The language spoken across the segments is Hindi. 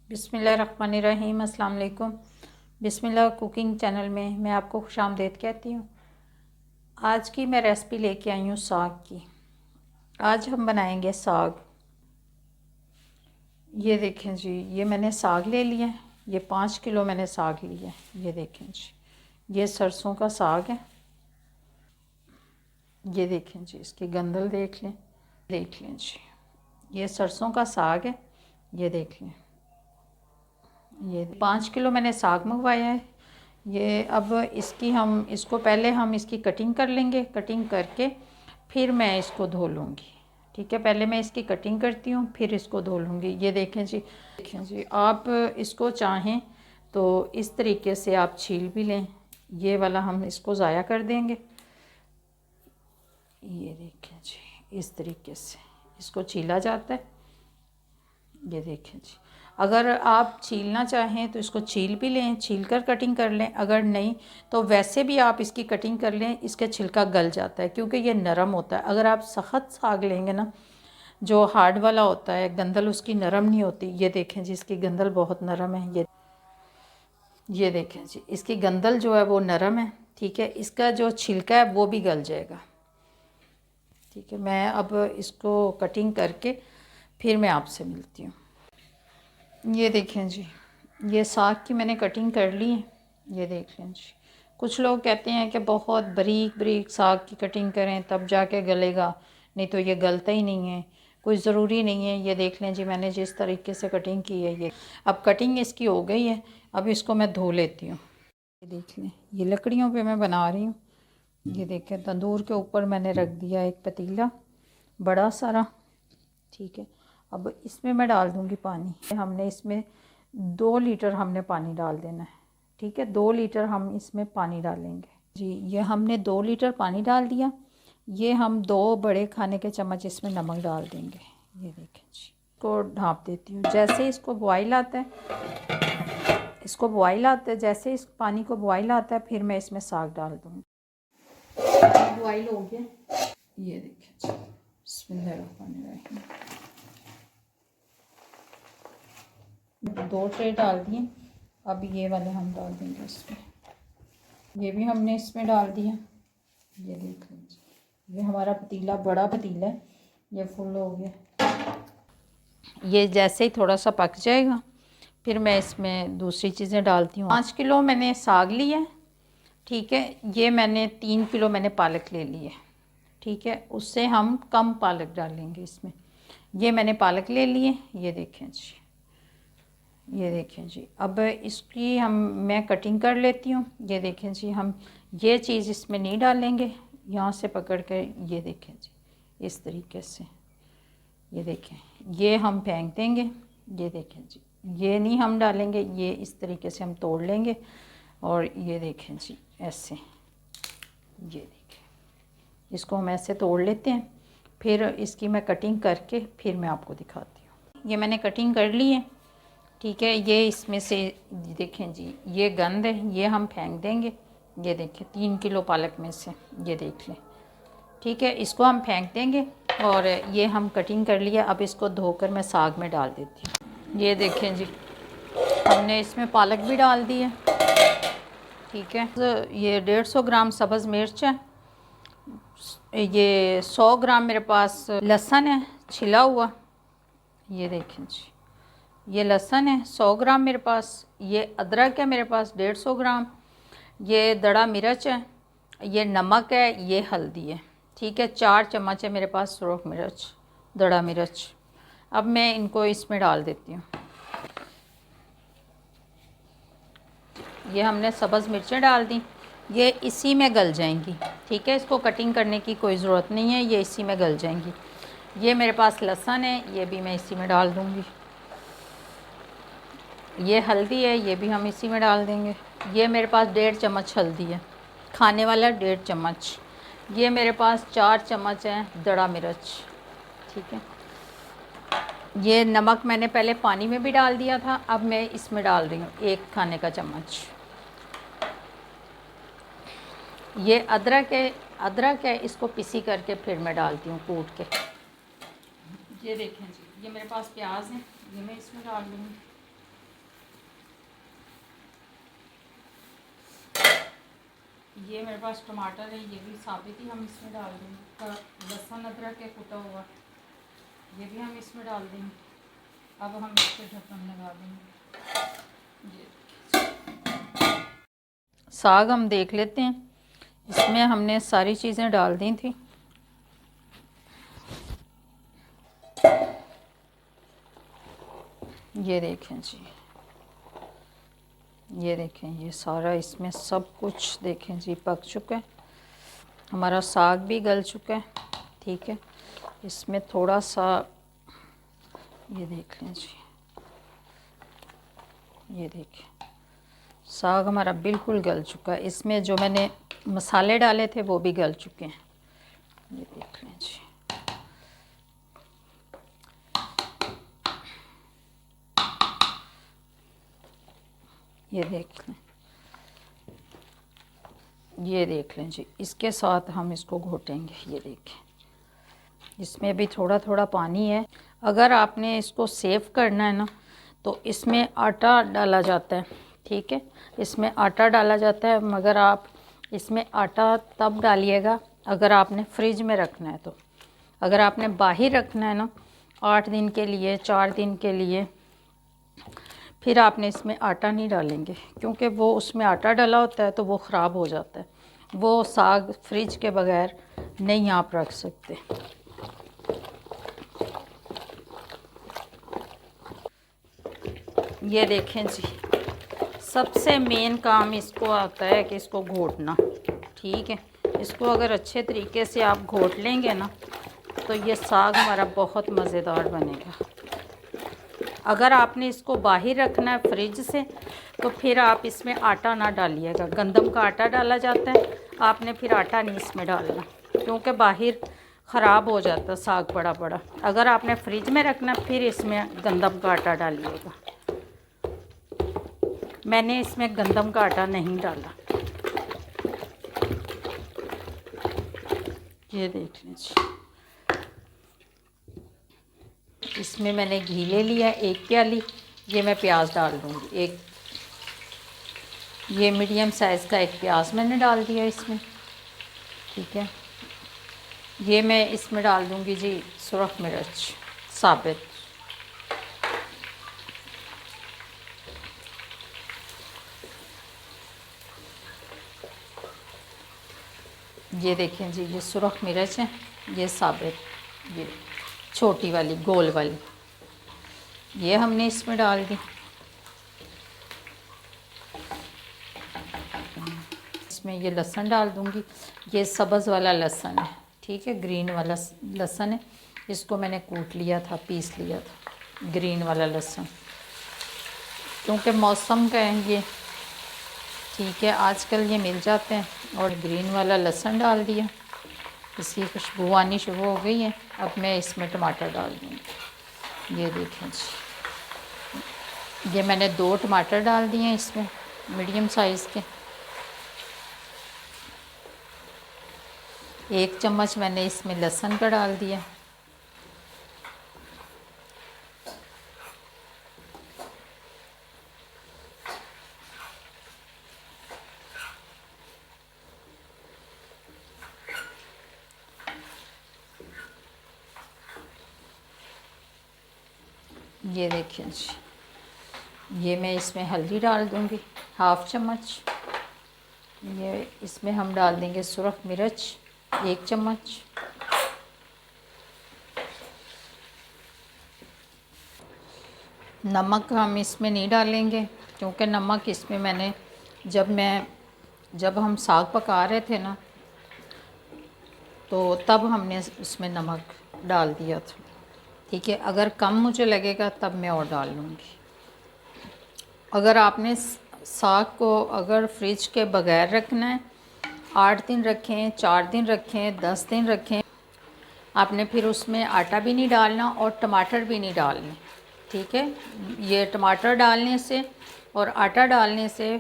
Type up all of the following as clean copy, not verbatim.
बिस्मिल्लाहिर्रहमानिर्रहीम। अस्सलाम वालेकुम। बिस्मिल्लाह कुकिंग चैनल में मैं आपको खुशामदीद कहती हूँ। आज की मैं रेसिपी लेके आई हूँ साग की। आज हम बनाएंगे साग। ये देखें जी, ये मैंने साग ले लिया है। ये 5 किलो मैंने साग लिया है। ये देखें जी, ये सरसों का साग है। ये देखें जी, इसकी गंदल देख लें जी। ये सरसों का साग है। ये देख लें, ये 5 किलो मैंने साग मंगवाया है। ये अब इसको पहले हम इसकी कटिंग कर लेंगे। कटिंग करके फिर मैं इसको धो लूँगी। ठीक है, पहले मैं इसकी कटिंग करती हूँ, फिर इसको धो लूँगी। ये देखें जी, आप इसको चाहें तो इस तरीके से आप छील भी लें। ये वाला हम इसको ज़ाया कर देंगे। ये देखें जी, इस तरीके से इसको छीला जाता है। ये देखें जी, अगर आप छीलना चाहें तो इसको छील भी लें, छील कर कटिंग कर लें। अगर नहीं तो वैसे भी आप इसकी कटिंग कर लें, इसका छिलका गल जाता है क्योंकि ये नरम होता है। अगर आप सख्त साग लेंगे ना, जो हार्ड वाला होता है, गंदल उसकी नरम नहीं होती। ये देखें जी, इसकी गंदल बहुत नरम है। ये देखें जी, इसकी गंदल जो है वो नरम है। ठीक है, इसका जो छिलका है वो भी गल जाएगा। ठीक है, मैं अब इसको कटिंग करके फिर मैं आपसे मिलती हूँ। ये देखें जी, ये साग की मैंने कटिंग कर ली है। ये देख लें जी, कुछ लोग कहते हैं कि बहुत बारीक बारीक साग की कटिंग करें तब जाके गलेगा, नहीं तो ये गलता ही नहीं है। कोई ज़रूरी नहीं है। ये देख लें जी, मैंने जिस तरीके से कटिंग की है, ये अब कटिंग इसकी हो गई है। अब इसको मैं धो लेती हूँ। ये देख लें, ये लकड़ियों पे मैं बना रही हूँ। ये देखें, तंदूर के ऊपर मैंने रख दिया एक पतीला बड़ा सारा। ठीक है, अब इसमें मैं डाल दूँगी पानी। हमने इसमें 2 लीटर हमने पानी डाल देना है। ठीक है, 2 लीटर हम इसमें पानी डालेंगे जी। ये हमने 2 लीटर पानी डाल दिया। ये हम 2 बड़े खाने के चम्मच इसमें नमक डाल देंगे। ये देखें जी, इसको ढाँप देती हूँ। जैसे इसको बॉयल आता है, जैसे इस पानी को बॉयल आता है, फिर मैं इसमें साग डाल दूँगी। बॉयल हो गया। ये देखें जी, बिस्मिल्लाहिर्रहमानिर्रहीम। 2 ट्रे डाल दिए। अब ये वाले हम डाल देंगे इसमें। ये भी हमने इसमें डाल दिया। ये देख लीजिए, ये हमारा पतीला बड़ा पतीला है, ये फुल हो गया। ये जैसे ही थोड़ा सा पक जाएगा, फिर मैं इसमें दूसरी चीज़ें डालती हूँ। 5 किलो मैंने साग लिया है। ठीक है, ये मैंने 3 किलो मैंने पालक ले ली है। ठीक है, उससे हम कम पालक डालेंगे इसमें। ये मैंने पालक ले लिए। ये देखें जी, ये देखें जी, अब इसकी मैं कटिंग कर लेती हूँ। ये देखें जी, हम ये चीज़ इसमें नहीं डालेंगे। यहाँ से पकड़ कर, ये देखें जी, इस तरीके से। ये देखें, ये हम फेंक देंगे। ये देखें जी, ये नहीं हम डालेंगे, ये इस तरीके से हम तोड़ लेंगे। और ये देखें जी, ऐसे। ये देखें, इसको हम ऐसे तोड़ लेते हैं। फिर इसकी मैं कटिंग करके फिर मैं आपको दिखाती हूँ। ये मैंने कटिंग कर ली है। ठीक है, ये इसमें से देखें जी, ये गंद है, ये हम फेंक देंगे। ये देखें, 3 किलो पालक में से ये देख लें। ठीक है, इसको हम फेंक देंगे। और ये हम कटिंग कर लिया। अब इसको धोकर मैं साग में डाल देती हूँ। ये देखें जी, हमने इसमें पालक भी डाल दी है। ठीक है, ये 150 ग्राम सब्ज़ मिर्च है। ये 100 ग्राम मेरे पास लहसुन है छिला हुआ। ये देखें जी, ये लहसुन है 100 ग्राम मेरे पास। ये अदरक है मेरे पास 150 ग्राम। ये दड़ा मिर्च है। ये नमक है, ये हल्दी है। ठीक है, 4 चम्मच है मेरे पास सुरख मिर्च, दड़ा मिर्च। अब मैं इनको इसमें डाल देती हूँ। ये हमने सब्ज़ मिर्चें डाल दी, ये इसी में गल जाएंगी। ठीक है, इसको कटिंग करने की कोई ज़रूरत नहीं है, ये इसी में गल जाएंगी। ये मेरे पास लहसुन है, ये भी मैं इसी में डाल दूँगी। ये हल्दी है, ये भी हम इसी में डाल देंगे। ये मेरे पास 1.5 चम्मच हल्दी है, खाने वाला 1.5 चम्मच। ये मेरे पास 4 चम्मच है दड़ा मिर्च। ठीक है, ये नमक मैंने पहले पानी में भी डाल दिया था, अब मैं इसमें डाल रही हूँ 1 खाने का चम्मच। ये अदरक है, इसको पिसी करके फिर मैं डालती हूँ कूट के। ये देखें जी, ये मेरे पास प्याज है, ये मैं इसमें डाल दूँगी। ये मेरे पास टमाटर है, ये भी साबित ही हम इसमें डाल देंगे। लहसुन अदरक के कुटा हुआ ये भी हम इसमें डाल देंगे। अब हम इस पर ढक्कन लगा देंगे। ये साग हम देख लेते हैं, इसमें हमने सारी चीज़ें डाल दी थी। ये देखें जी, ये देखें, ये सारा इसमें सब कुछ देखें जी पक चुका है। हमारा साग भी गल चुका है। ठीक है, इसमें थोड़ा सा ये देख लें जी, ये देखें साग हमारा बिल्कुल गल चुका है। इसमें जो मैंने मसाले डाले थे वो भी गल चुके हैं। ये देख लें जी, ये देख लें, ये देख लें जी। इसके साथ हम इसको घोटेंगे। ये देखें, इसमें भी थोड़ा थोड़ा पानी है। अगर आपने इसको सेव करना है ना तो इसमें आटा डाला जाता है। ठीक है, इसमें आटा डाला जाता है, मगर आप इसमें आटा तब डालिएगा अगर आपने फ्रिज में रखना है। तो अगर आपने बाहर रखना है ना 8 दिन के लिए, 4 दिन के लिए, फिर आपने इसमें आटा नहीं डालेंगे, क्योंकि वो उसमें आटा डाला होता है तो वो ख़राब हो जाता है। वो साग फ्रिज के बगैर नहीं आप रख सकते। ये देखें जी, सबसे मेन काम इसको आता है कि इसको घोटना। ठीक है, इसको अगर अच्छे तरीके से आप घोट लेंगे ना तो ये साग हमारा बहुत मज़ेदार बनेगा। अगर आपने इसको बाहर रखना है फ्रिज से तो फिर आप इसमें आटा ना डालिएगा। गंदम का आटा डाला जाता है, आपने फिर आटा नहीं इसमें डालना, क्योंकि बाहर ख़राब हो जाता है साग बड़ा बड़ा। अगर आपने फ्रिज में रखना फिर इसमें गंदम का आटा डालिएगा। मैंने इसमें गंदम का आटा नहीं डाला। ये देख लीजिए, इसमें मैंने घी ले लिया 1 प्याली। ये मैं प्याज डाल दूँगी। एक ये मीडियम साइज़ का एक प्याज मैंने डाल दिया इसमें। ठीक है, ये मैं इसमें डाल दूँगी जी सुरख मिर्च साबित। ये देखें जी, ये सुरख मिर्च है, ये साबित, ये छोटी वाली गोल वाली, ये हमने इसमें डाल दी। इसमें ये लहसुन डाल दूँगी। ये सब्ज़ वाला लहसुन है। ठीक है, ग्रीन वाला लहसुन है, इसको मैंने कूट लिया था, पीस लिया था। ग्रीन वाला लहसुन क्योंकि मौसम का है ये। ठीक है, आजकल ये मिल जाते हैं। और ग्रीन वाला लहसुन डाल दिया, इसकी खुशबू आनी शुरू हो गई है। अब मैं इसमें टमाटर डाल दूँगी। ये देखें जी, ये मैंने 2 टमाटर डाल दिए हैं इसमें, मीडियम साइज़ के। 1 चम्मच मैंने इसमें लहसुन का डाल दिया। ये देखिए जी, ये मैं इसमें हल्दी डाल दूँगी 1/2 चम्मच। ये इसमें हम डाल देंगे सुरख मिर्च 1 चम्मच। नमक हम इसमें नहीं डालेंगे, क्योंकि नमक इसमें मैंने जब हम साग पका रहे थे ना तो तब हमने उसमें नमक डाल दिया था। ठीक है, अगर कम मुझे लगेगा तब मैं और डाल लूँगी। अगर आपने साग को अगर फ्रिज के बगैर रखना है, 8 दिन रखें, 4 दिन रखें, 10 दिन रखें, आपने फिर उसमें आटा भी नहीं डालना और टमाटर भी नहीं डालने। ठीक है, ये टमाटर डालने से और आटा डालने से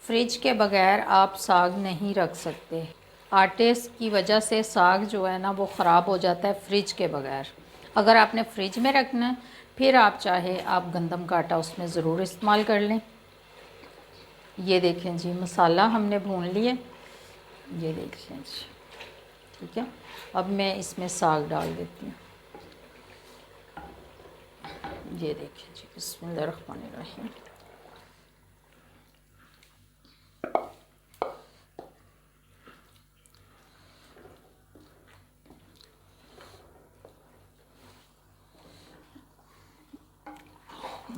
फ्रिज के बगैर आप साग नहीं रख सकते। आटे की वजह से साग जो है ना वो ख़राब हो जाता है फ्रिज के बगैर। अगर आपने फ्रिज में रखना है फिर आप चाहे आप गंदम का आटा उसमें ज़रूर इस्तेमाल कर लें। ये देखें जी, मसाला हमने भून लिए। ये देख लें जी, ठीक है। अब मैं इसमें साग डाल देती हूँ। ये देखिए जी, बिस्मिल्लाहिर्रहमानिर्रहीम।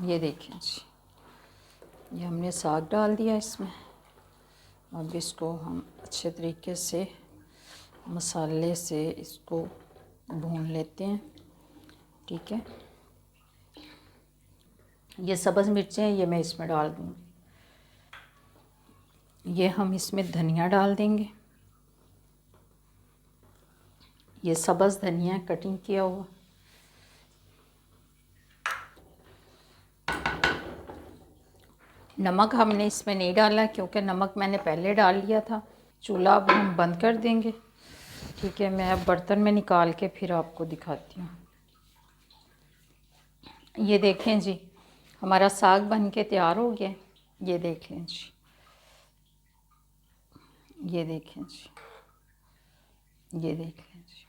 ये देखिए जी, ये हमने साग डाल दिया इसमें। अब इसको हम अच्छे तरीके से मसाले से इसको भून लेते हैं, ठीक है। ये सब्ज़ मिर्चें हैं, ये मैं इसमें डाल दूँगी। ये हम इसमें धनिया डाल देंगे। ये सब्ज़ धनिया कटिंग किया हुआ। नमक हमने इसमें नहीं डाला क्योंकि नमक मैंने पहले डाल लिया था। चूल्हा अब हम बंद कर देंगे, ठीक है। मैं अब बर्तन में निकाल के फिर आपको दिखाती हूँ। ये देखें जी, हमारा साग बन के तैयार हो गया। ये देख लें जी, ये देखें जी, ये देख लें जी।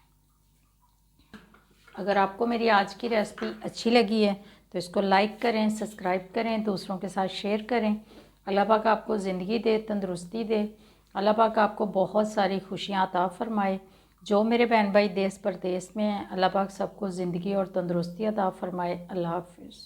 अगर आपको मेरी आज की रेसिपी अच्छी लगी है तो इसको लाइक करें, सब्सक्राइब करें, दूसरों के साथ शेयर करें। अल्लाह पाक आपको ज़िंदगी दे, तंदुरुस्ती दे। अल्लाह पाक आपको बहुत सारी खुशियाँ अता फ़रमाए। जो मेरे बहन भाई देश परदेश में हैं, अल्लाह पाक सबको ज़िंदगी और तंदुरुस्ती अता फ़रमाए। अल्लाह हाफ़िज़।